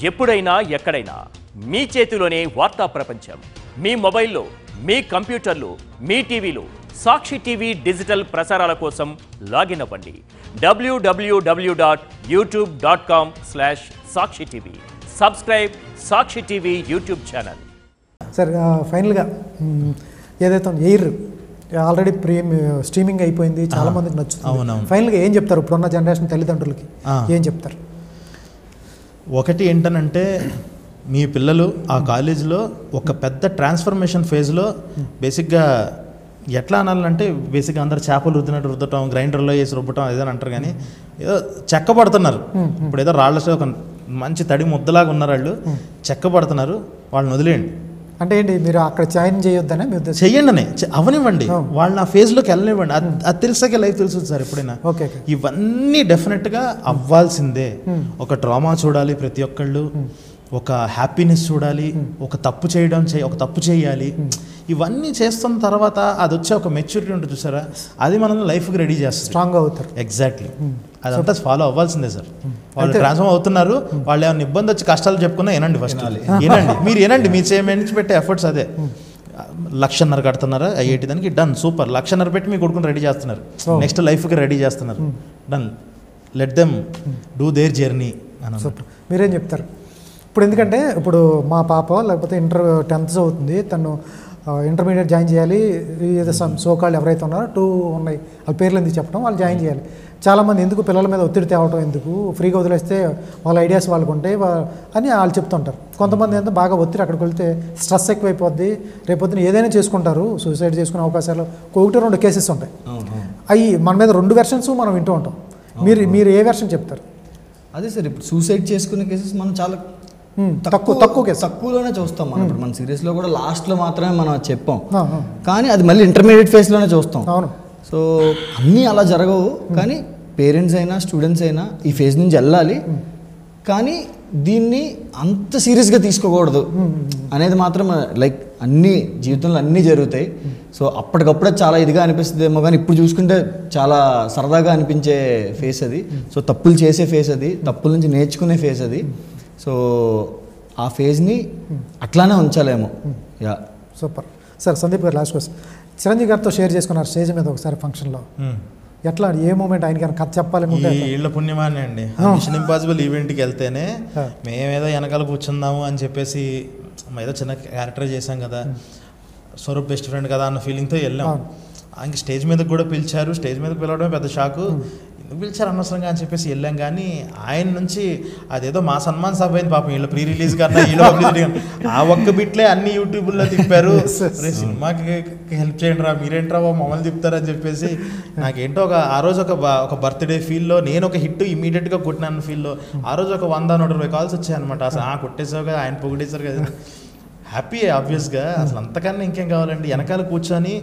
ఎప్పుడైనా ఎక్కడైనా మీ చేతిలోనే వార్తా ప్రపంచం. మీ మొబైల్లో, మీ కంప్యూటర్లో, మీ టీవీలో సాక్షి టీవీ డిజిటల్ ప్రసారాల కోసం లాగిన్ అవ్వండి. www.youtube.com/సాక్షి టీవీ. సబ్స్క్రైబ్ సాక్షి టీవీ యూట్యూబ్ ఛానల్. సార్ ఫైనల్గా ఏదైతే ఎయిర్ ఆల్రెడీ స్ట్రీమింగ్ అయిపోయింది, చాలా మందికి నచ్చుతుంది. ఫైనల్గా ఏం చెప్తారు ఇప్పుడున్న జనరేషన్ తల్లిదండ్రులకి? ఏం చెప్తారు? ఒకటి ఏంటనంటే, మీ పిల్లలు ఆ కాలేజీలో ఒక పెద్ద ట్రాన్స్ఫర్మేషన్ ఫేజ్లో బేసిక్గా ఎట్లా అనాలంటే, బేసిక్గా అందరు చేపలు రుద్దటం, గ్రైండర్లో వేసి రుబ్బటం ఏదో అంటారు, కానీ ఏదో చెక్కబడుతున్నారు. ఇప్పుడు ఏదో రాళ్ళతో ఒక మంచి తడి ముద్దలాగా ఉన్నారు, వాళ్ళు చెక్కబడుతున్నారు. వాళ్ళని వదిలేయండి. అంటే ఏంటి, మీరు అక్కడ జాయిన్ చేయొద్దనే మీ ఉద్దేశం? చెయ్యండి, అవనివ్వండి, వాళ్ళని ఆ ఫేజ్లోకి వెళ్ళనివ్వండి. అది తెలిసాకే లైఫ్ తెలుస్తుంది సార్ ఎప్పుడైనా. ఓకే, ఇవన్నీ డెఫినెట్గా అవ్వాల్సిందే. ఒక డ్రామా చూడాలి ప్రతి ఒక్కళ్ళు, ఒక హ్యాపీనెస్ చూడాలి, ఒక తప్పు చేయాలి. ఇవన్నీ చేస్తున్న తర్వాత అది వచ్చే ఒక మెచ్యూరిటీ ఉంటుంది చూసారా, అది మనం లైఫ్కి రెడీ చేస్తాం, స్ట్రాంగ్ అవుతారు. ఎగ్జాక్ట్లీ, అదంతా ఫాలో అవ్వాల్సిందే సార్. వాళ్ళు ట్రాన్స్ఫార్మ్ అవుతున్నారు. వాళ్ళు ఏమైనా ఇబ్బంది వచ్చి కష్టాలు చెప్పుకున్నా వినండి, ఫస్ట్ వినండి. మీ నుంచి పెట్టే ఎఫర్ట్స్ అదే. 1,50,000 కడుతున్నారా ఐఐటి దానికి, డన్, సూపర్. 1,00,000 పెట్టి మీ కొడుకుని రెడీ చేస్తున్నారు, నెక్స్ట్ లైఫ్కి రెడీ చేస్తున్నారు, done. Let them do their journey అని. మీరేం చెప్తారు ఇప్పుడు? ఎందుకంటే ఇప్పుడు మా పాప లేకపోతే 10th చదువుతుంది, తను ఇంటర్మీడియట్ జాయిన్ చేయాలి. ఏదో సోకాళ్ళు ఎవరైతే ఉన్నారో 2 ఉన్నాయి, వాళ్ళ పేర్లు ఎందుకు చెప్పడం, వాళ్ళు జాయిన్ చేయాలి. చాలామంది ఎందుకు పిల్లల మీద ఒత్తిడి తేవటం, ఎందుకు ఫ్రీగా వదిలేస్తే వాళ్ళ ఐడియాస్ వాళ్ళకు ఉంటాయి అని వాళ్ళు చెప్తుంటారు. కొంతమంది ఏంటో బాగా ఒత్తిడి, అక్కడికి వెళ్తే స్ట్రెస్ ఎక్కువైపోద్ది, రేపొద్దున ఏదైనా చేసుకుంటారు, సూసైడ్ చేసుకునే అవకాశాలు 1-2 కేసెస్ ఉంటాయి. అవి మన మీద 2 వెర్షన్స్ మనం వింటూ ఉంటాం. మీరు ఏ వెర్షన్ చెప్తారు? అదే సార్, ఇప్పుడు సూసైడ్ చేసుకునే కేసెస్ మనం చాలా తక్కువలోనే చూస్తాం. మనం ఇప్పుడు మన సిరీస్లో కూడా లాస్ట్లో మాత్రమే మనం చెప్పాం, కానీ అది మళ్ళీ ఇంటర్మీడియట్ ఫేజ్లోనే చూస్తాం. అవును. సో అన్నీ అలా జరగవు, కానీ పేరెంట్స్ అయినా స్టూడెంట్స్ అయినా ఈ ఫేజ్ నుంచి వెళ్ళాలి, కానీ దీన్ని అంత సీరియస్గా తీసుకోకూడదు అనేది మాత్రం. లైక్ అన్నీ జీవితంలో అన్నీ జరుగుతాయి. సో అప్పటికప్పుడే చాలా ఇదిగా అనిపిస్తుంది ఏమో, కానీ ఇప్పుడు చూసుకుంటే చాలా సరదాగా అనిపించే ఫేస్ అది. సో తప్పులు చేసే ఫేస్ అది, తప్పుల నుంచి నేర్చుకునే ఫేస్ అది. సో ఆ ఫేజ్ని అట్లానే ఉంచాలేమో. Ya, super. Sir Sandeep garu, last question. Chiranjeevi గారితో షేర్ చేసుకున్నారు స్టేజ్ మీద ఒకసారి ఫంక్షన్లో. ఎట్లా, ఏ మూమెంట్ ఆయనకి కథ చెప్పాలనుకుంటే? వీళ్ళ పుణ్యమానే అండి. మిషన్ ఇంపాసిబుల్ ఈవెంట్కి వెళ్తేనే మేమేదో వెనకాల కూర్చుందాము అని చెప్పేసి ఏదో చిన్న క్యారెక్టర్ చేసాం కదా, స్వరూప్ బెస్ట్ ఫ్రెండ్ కదా అన్న ఫీలింగ్తో వెళ్ళాం. ఇంక స్టేజ్ మీదకి కూడా పిలిచారు. స్టేజ్ మీదకి పిలవడమే పెద్ద షాకు. పిలిచారు అనవసరంగా అని చెప్పేసి వెళ్ళాం, కానీ ఆయన నుంచి అదేదో మా సన్మాన్ సభ అయింది పాపం. వీళ్ళు ప్రీ రిలీజ్ కన్నా వీళ్ళు పబ్లిసిటీ ఆ ఒక్క బిట్లే అన్ని యూట్యూబ్లో తిప్పారు. సినిమాకి హెల్ప్ చేయండి రా, మీరేంట్రా మమ్మల్ని తిప్పుతారని చెప్పేసి. నాకేంటో ఆ రోజు ఒక బర్త్డే ఫీల్లో నేను ఒక హిట్ ఇమీడియట్గా కొట్టినాను ఫీల్లో. ఆ రోజు ఒక 100-120 కాల్స్ వచ్చాయన్నమాట. అసలు కొట్టేసావు కదా, ఆయన పొగిడేశారు కదా, హ్యాపీ ఆబ్వియస్గా. అసలు అంతకన్నా ఇంకేం కావాలండి? వెనకాల కూర్చొని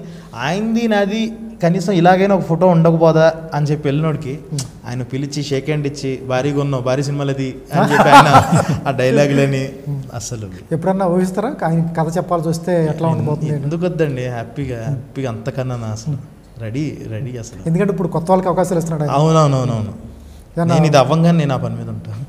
ఆయనది నాది కనీసం ఇలాగైనా ఒక ఫోటో ఉండకపోదా అని చెప్పి వెళ్ళినోడికి ఆయన పిలిచి షేక్ హ్యాండ్ ఇచ్చి, భారీగా ఉన్నావు, భారీ సినిమాలది అని చెప్పి ఆయన ఆ డైలాగులని అసలు ఎప్పుడన్నా ఊహిస్తారా ఆయన కథ చెప్పాల్సి వస్తే ఎట్లా ఉండబోతుంది? ఎందుకు వద్దండి, హ్యాపీగా అంతకన్నా అసలు రెడీ అసలు. ఎందుకంటే ఇప్పుడు కొత్త వాళ్ళకి అవకాశాలు ఇస్తున్నాడు. అవునవునవునవును. నేను ఇది అవ్వంగానే నేను ఆ పని మీద ఉంటాను.